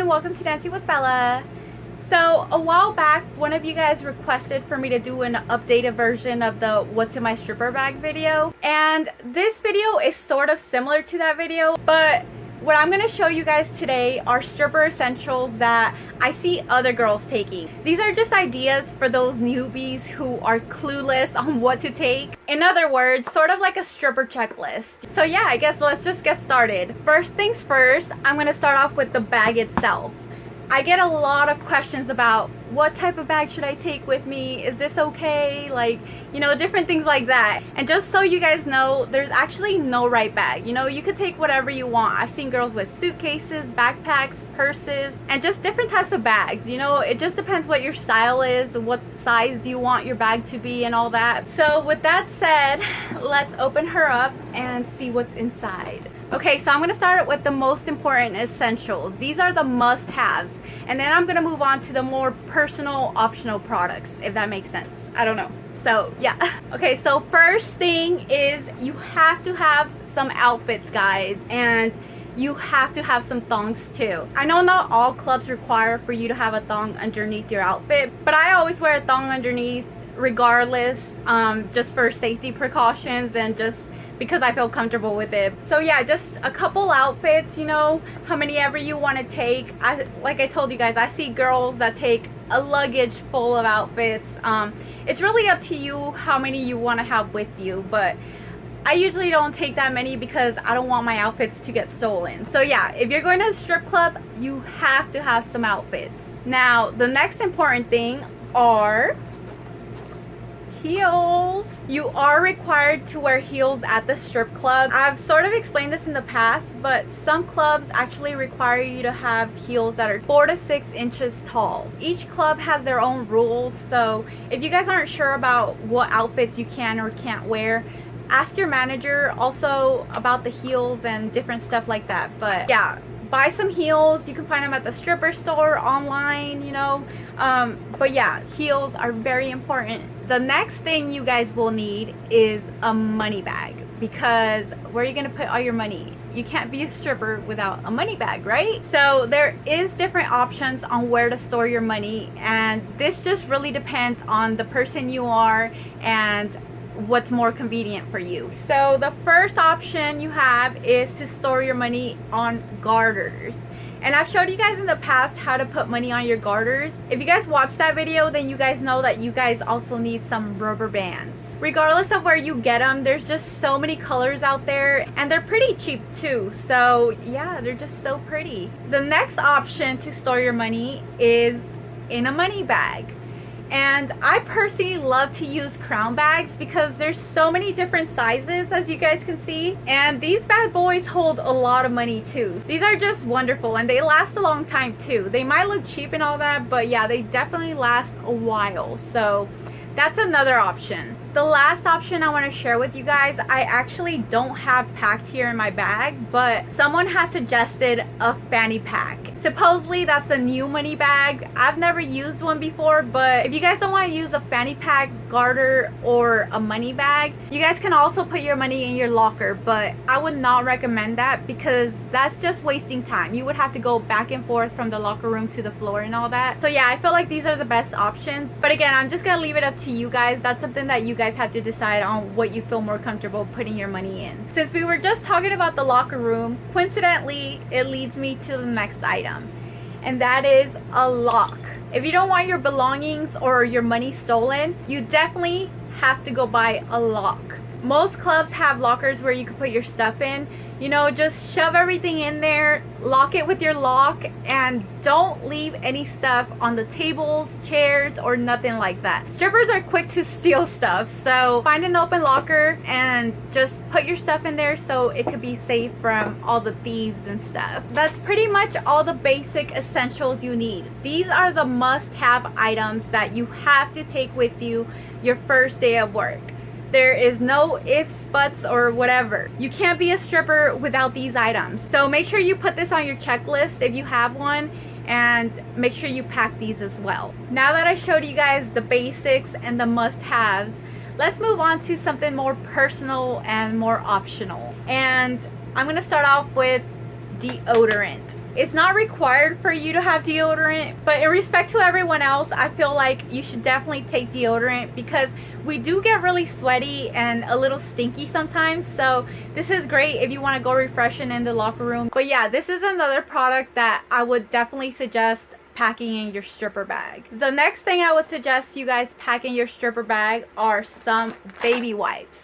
and welcome to Dancing with Bella. So a while back, one of you guys requested for me to do an updated version of the what's in my stripper bag video, and this video is sort of similar to that video, but what I'm going to show you guys today are stripper essentials that I see other girls taking. These are just ideas for those newbies who are clueless on what to take. In other words, sort of like a stripper checklist. So yeah, I guess let's just get started. First things first, I'm going to start off with the bag itself. I get a lot of questions about what type of bag should I take with me? Is this okay? Like, you know, different things like that. And just so you guys know, there's actually no right bag. You know, you could take whatever you want. I've seen girls with suitcases, backpacks, purses, and just different types of bags. You know, it just depends what your style is, what size you want your bag to be and all that. So with that said, let's open her up and see what's inside. Okay, so I'm going to start with the most important essentials. These are the must-haves. And then I'm going to move on to the more personal, optional products, if that makes sense. I don't know. So, yeah. Okay, so first thing is you have to have some outfits, guys. And you have to have some thongs too. I know not all clubs require for you to have a thong underneath your outfit, but I always wear a thong underneath regardless, just for safety precautions and just because I feel comfortable with it. So yeah, just a couple outfits, you know, how many ever you want to take. Like I told you guys, I see girls that take a luggage full of outfits. It's really up to you how many you want to have with you, but I usually don't take that many because I don't want my outfits to get stolen. So yeah, if you're going to a strip club, you have to have some outfits. Now, the next important thing are heels. You are required to wear heels at the strip club. I've sort of explained this in the past, but some clubs actually require you to have heels that are 4 to 6 inches tall. Each club has their own rules, so if you guys aren't sure about what outfits you can or can't wear, ask your manager also about the heels and different stuff like that. But yeah, buy some heels. You can find them at the stripper store, online, you know. But yeah, heels are very important. The next thing you guys will need is a money bag, because where are you going to put all your money? You can't be a stripper without a money bag, right? So there is different options on where to store your money, and this just really depends on the person you are and what's more convenient for you. So the first option you have is to store your money on garters. And I've showed you guys in the past how to put money on your garters. If you guys watched that video, then you guys know that you guys also need some rubber bands. Regardless of where you get them, there's just so many colors out there, and they're pretty cheap too. So yeah, they're just so pretty. The next option to store your money is in a money bag. And I personally love to use crown bags because there's so many different sizes, as you guys can see, and these bad boys hold a lot of money too. These are just wonderful, and they last a long time too. They might look cheap and all that, but yeah, they definitely last a while. So that's another option. The last option I want to share with you guys, I actually don't have packed here in my bag, but someone has suggested a fanny pack. Supposedly that's a new money bag. I've never used one before, but if you guys don't want to use a fanny pack, garter, or a money bag, you guys can also put your money in your locker, but I would not recommend that because that's just wasting time. You would have to go back and forth from the locker room to the floor and all that. So yeah, I feel like these are the best options, but again, I'm just gonna leave it up to you guys. That's something that you guys have to decide on, what you feel more comfortable putting your money in. Since we were just talking about the locker room, coincidentally, it leads me to the next item, and that is a lock. If you don't want your belongings or your money stolen, you definitely have to go buy a lock. Most clubs have lockers where you can put your stuff in. You know, just shove everything in there, lock it with your lock, and don't leave any stuff on the tables, chairs, or nothing like that. Strippers are quick to steal stuff, so find an open locker and just put your stuff in there so it could be safe from all the thieves and stuff. That's pretty much all the basic essentials you need. These are the must-have items that you have to take with you your first day of work. There is no ifs, buts, or whatever. You can't be a stripper without these items. So make sure you put this on your checklist if you have one, and make sure you pack these as well. Now that I showed you guys the basics and the must-haves, let's move on to something more personal and more optional. And I'm gonna start off with deodorant. It's not required for you to have deodorant, but in respect to everyone else, I feel like you should definitely take deodorant because we do get really sweaty and a little stinky sometimes. So this is great if you want to go refreshing in the locker room. But yeah, this is another product that I would definitely suggest packing in your stripper bag. The next thing I would suggest you guys pack in your stripper bag are some baby wipes.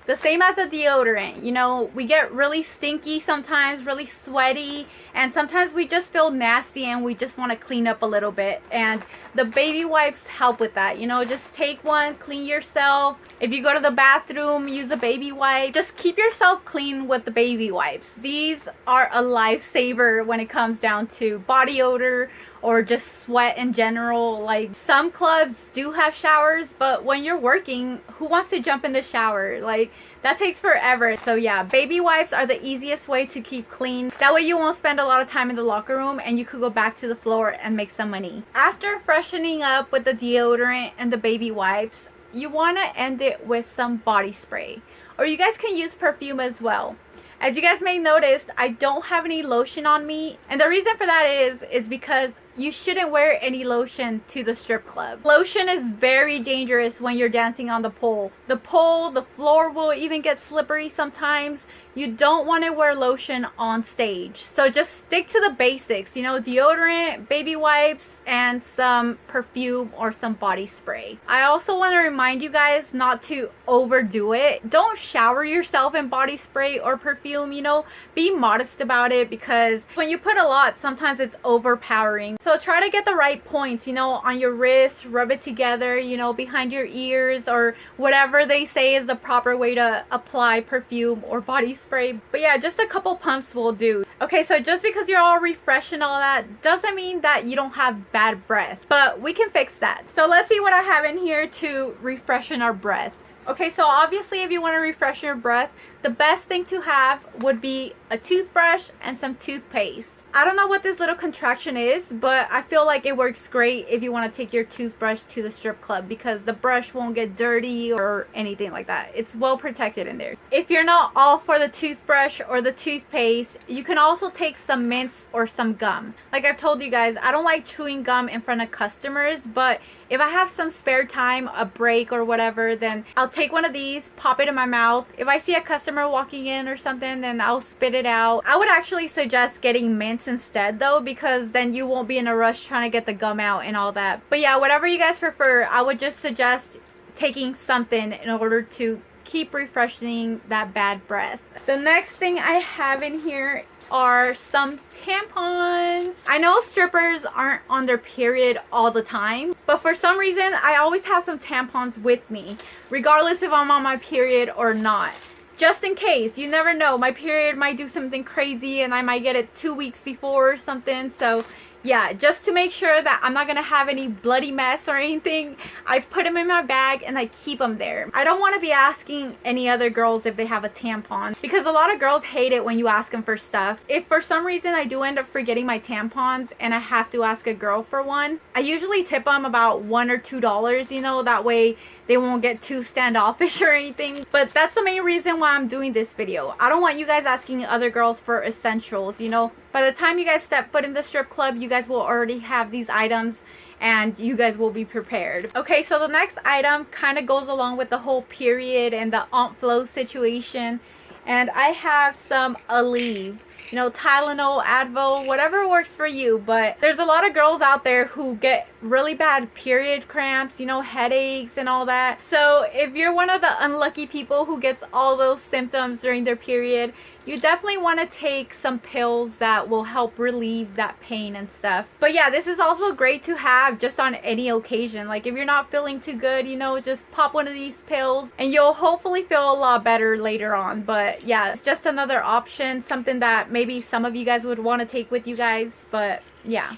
The same as the deodorant, you know, we get really stinky sometimes, really sweaty, and sometimes we just feel nasty and we just want to clean up a little bit, and the baby wipes help with that. You know, just take one, clean yourself. If you go to the bathroom, use a baby wipe. Just keep yourself clean with the baby wipes. These are a lifesaver when it comes down to body odor or just sweat in general. Like, some clubs do have showers, but when you're working, who wants to jump in the shower? Like, that takes forever. So yeah, baby wipes are the easiest way to keep clean. That way you won't spend a lot of time in the locker room and you could go back to the floor and make some money. After freshening up with the deodorant and the baby wipes, you want to end it with some body spray. Or you guys can use perfume as well. As you guys may notice, I don't have any lotion on me, and the reason for that is because you shouldn't wear any lotion to the strip club. Lotion is very dangerous when you're dancing on the pole. The pole, the floor will even get slippery sometimes. You don't want to wear lotion on stage. So just stick to the basics, you know, deodorant, baby wipes, and some perfume or some body spray. I also want to remind you guys not to overdo it. Don't shower yourself in body spray or perfume, you know. Be modest about it because when you put a lot, sometimes it's overpowering. So try to get the right points, you know, on your wrist, rub it together, you know, behind your ears, or whatever they say is the proper way to apply perfume or body spray. But yeah, just a couple pumps will do. Okay, so just because you're all refreshed and all that doesn't mean that you don't have bad breath, but we can fix that. So let's see what I have in here to refreshen our breath. Okay, so obviously if you want to refresh your breath, the best thing to have would be a toothbrush and some toothpaste. I don't know what this little contraction is, but I feel like it works great if you want to take your toothbrush to the strip club because the brush won't get dirty or anything like that. It's well protected in there. If you're not all for the toothbrush or the toothpaste, you can also take some mints or some gum. Like I've told you guys, I don't like chewing gum in front of customers, but if I have some spare time, a break or whatever, then I'll take one of these, pop it in my mouth. If I see a customer walking in or something, then I'll spit it out. I would actually suggest getting mints instead though, because then you won't be in a rush trying to get the gum out and all that. But yeah, whatever you guys prefer, I would just suggest taking something in order to keep refreshing that bad breath. The next thing I have in here are some tampons. I know strippers aren't on their period all the time, but for some reason I always have some tampons with me, regardless if I'm on my period or not. Just in case, you never know, my period might do something crazy and I might get it 2 weeks before or something. So yeah, just to make sure that I'm not gonna have any bloody mess or anything, I put them in my bag and I keep them there. I don't want to be asking any other girls if they have a tampon, because a lot of girls hate it when you ask them for stuff. If for some reason I do end up forgetting my tampons and I have to ask a girl for one, I usually tip them about $1 or $2, you know, that way they won't get too standoffish or anything. But that's the main reason why I'm doing this video. I don't want you guys asking other girls for essentials, you know. By the time you guys step foot in the strip club, you guys will already have these items and you guys will be prepared. Okay, so the next item kind of goes along with the whole period and the Aunt Flo situation. And I have some Aleve. You know, Tylenol, Advil, whatever works for you. But there's a lot of girls out there who get really bad period cramps, you know, headaches and all that. So if you're one of the unlucky people who gets all those symptoms during their period, you definitely want to take some pills that will help relieve that pain and stuff. But yeah, this is also great to have just on any occasion. Like if you're not feeling too good, you know, just pop one of these pills and you'll hopefully feel a lot better later on. But yeah, it's just another option, something that maybe some of you guys would want to take with you guys. But yeah.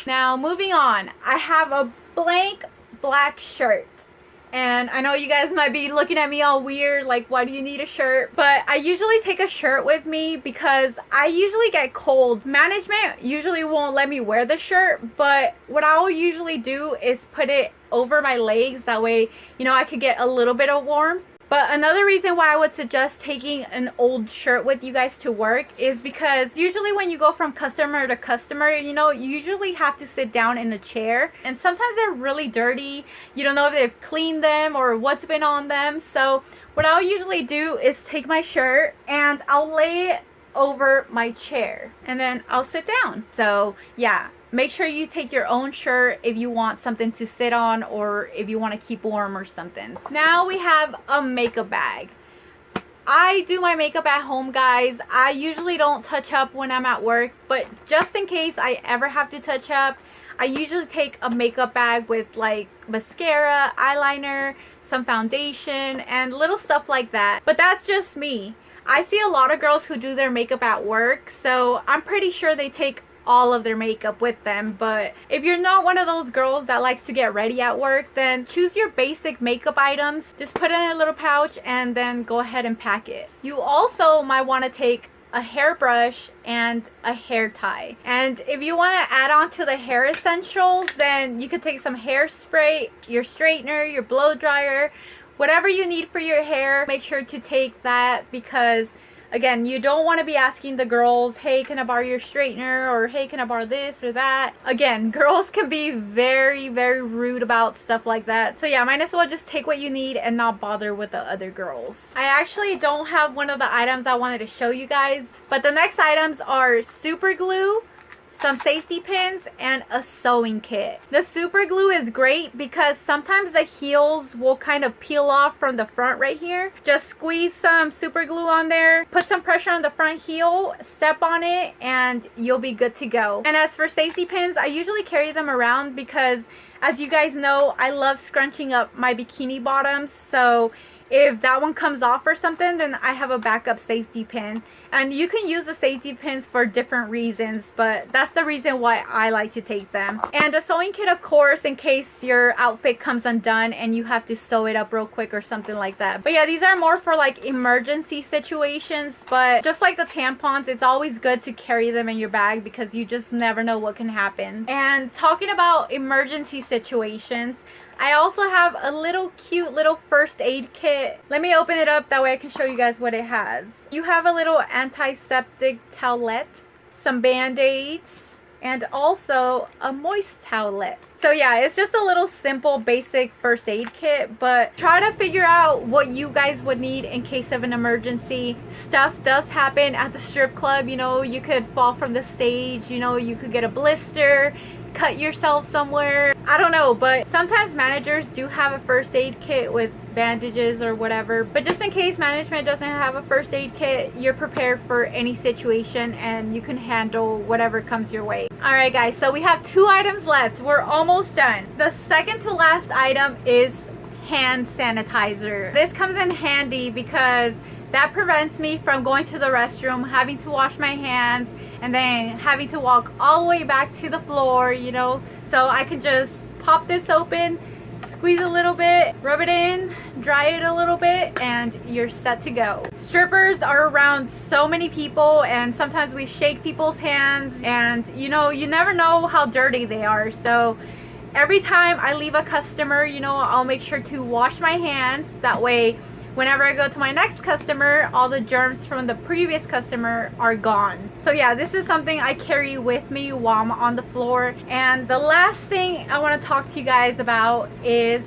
Now moving on, I have a blank black shirt. And I know you guys might be looking at me all weird, like why do you need a shirt? But I usually take a shirt with me because I usually get cold. Management usually won't let me wear the shirt, but what I'll usually do is put it over my legs. That way, you know, I could get a little bit of warmth. But another reason why I would suggest taking an old shirt with you guys to work is because usually when you go from customer to customer, you know, you usually have to sit down in a chair, and sometimes they're really dirty. You don't know if they've cleaned them or what's been on them. So what I'll usually do is take my shirt and I'll lay it over my chair and then I'll sit down. So yeah, make sure you take your own shirt if you want something to sit on or if you want to keep warm or something. Now we have a makeup bag. I do my makeup at home, guys. I usually don't touch up when I'm at work, but just in case I ever have to touch up, I usually take a makeup bag with like mascara, eyeliner, some foundation, and little stuff like that. But that's just me. I see a lot of girls who do their makeup at work, so I'm pretty sure they take all of their makeup with them. But if you're not one of those girls that likes to get ready at work, then choose your basic makeup items, just put it in a little pouch and then go ahead and pack it. You also might want to take a hairbrush and a hair tie. And if you want to add on to the hair essentials, then you could take some hairspray, your straightener, your blow dryer, whatever you need for your hair. Make sure to take that, because again, you don't want to be asking the girls, hey, can I borrow your straightener, or hey, can I borrow this or that. Again, girls can be very, very rude about stuff like that. So yeah, might as well just take what you need and not bother with the other girls. I actually don't have one of the items I wanted to show you guys, but the next items are super glue, some safety pins, and a sewing kit. The super glue is great because sometimes the heels will kind of peel off from the front right here. Just squeeze some super glue on there, put some pressure on the front heel, step on it, and you'll be good to go. And as for safety pins, I usually carry them around because, as you guys know, I love scrunching up my bikini bottoms. So if that one comes off or something, then I have a backup safety pin. And you can use the safety pins for different reasons, but that's the reason why I like to take them. And a sewing kit, of course, in case your outfit comes undone and you have to sew it up real quick or something like that. But yeah, these are more for like emergency situations, but just like the tampons, it's always good to carry them in your bag because you just never know what can happen. And talking about emergency situations, I also have a little cute little first aid kit. Let me open it up, that way I can show you guys what it has. You have a little antiseptic towelette, some band-aids, and also a moist towelette. So yeah, it's just a little simple basic first aid kit, but try to figure out what you guys would need in case of an emergency. Stuff does happen at the strip club, you know, you could fall from the stage, you know, you could get a blister, cut yourself somewhere, I don't know. But sometimes managers do have a first aid kit with bandages or whatever, but just in case management doesn't have a first aid kit, you're prepared for any situation and you can handle whatever comes your way. Alright guys, so we have 2 items left. We're almost done. The second to last item is hand sanitizer. This comes in handy because that prevents me from going to the restroom, having to wash my hands, and then having to walk all the way back to the floor, you know. So I can just pop this open, squeeze a little bit, rub it in, dry it a little bit, and you're set to go. Strippers are around so many people, and sometimes we shake people's hands, and you know, you never know how dirty they are. So every time I leave a customer, you know, I'll make sure to wash my hands. That way, whenever I go to my next customer, all the germs from the previous customer are gone. So yeah, this is something I carry with me while I'm on the floor. And the last thing I want to talk to you guys about is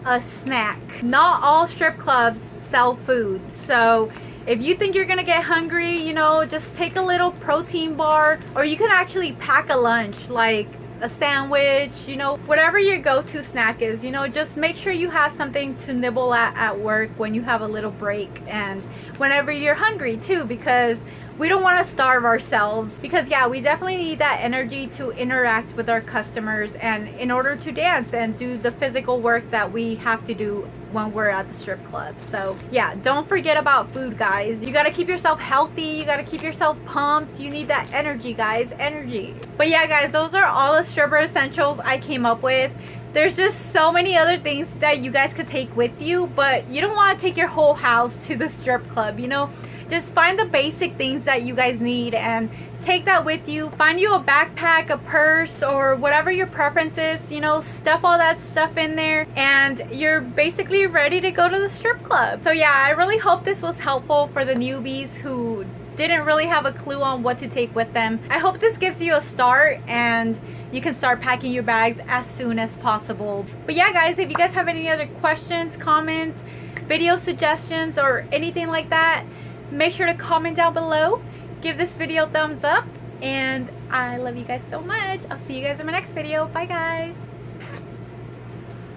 a snack. Not all strip clubs sell food. So if you think you're gonna get hungry, you know, just take a little protein bar, or you can actually pack a lunch, like a sandwich, you know, whatever your go-to snack is. You know, just make sure you have something to nibble at work when you have a little break, and whenever you're hungry too, because we don't want to starve ourselves. Because yeah, we definitely need that energy to interact with our customers and in order to dance and do the physical work that we have to do when we're at the strip club. So yeah, don't forget about food, guys. You got to keep yourself healthy, you got to keep yourself pumped, you need that energy, guys, energy. But yeah guys, those are all the stripper essentials I came up with. There's just so many other things that you guys could take with you, but you don't want to take your whole house to the strip club, you know. Just find the basic things that you guys need and take that with you. Find you a backpack, a purse, or whatever your preference is, you know, stuff all that stuff in there and you're basically ready to go to the strip club. So yeah, I really hope this was helpful for the newbies who didn't really have a clue on what to take with them. I hope this gives you a start and you can start packing your bags as soon as possible. But yeah guys, if you guys have any other questions, comments, video suggestions, or anything like that, make sure to comment down below. Give this video a thumbs up, and I love you guys so much. I'll see you guys in my next video. Bye guys.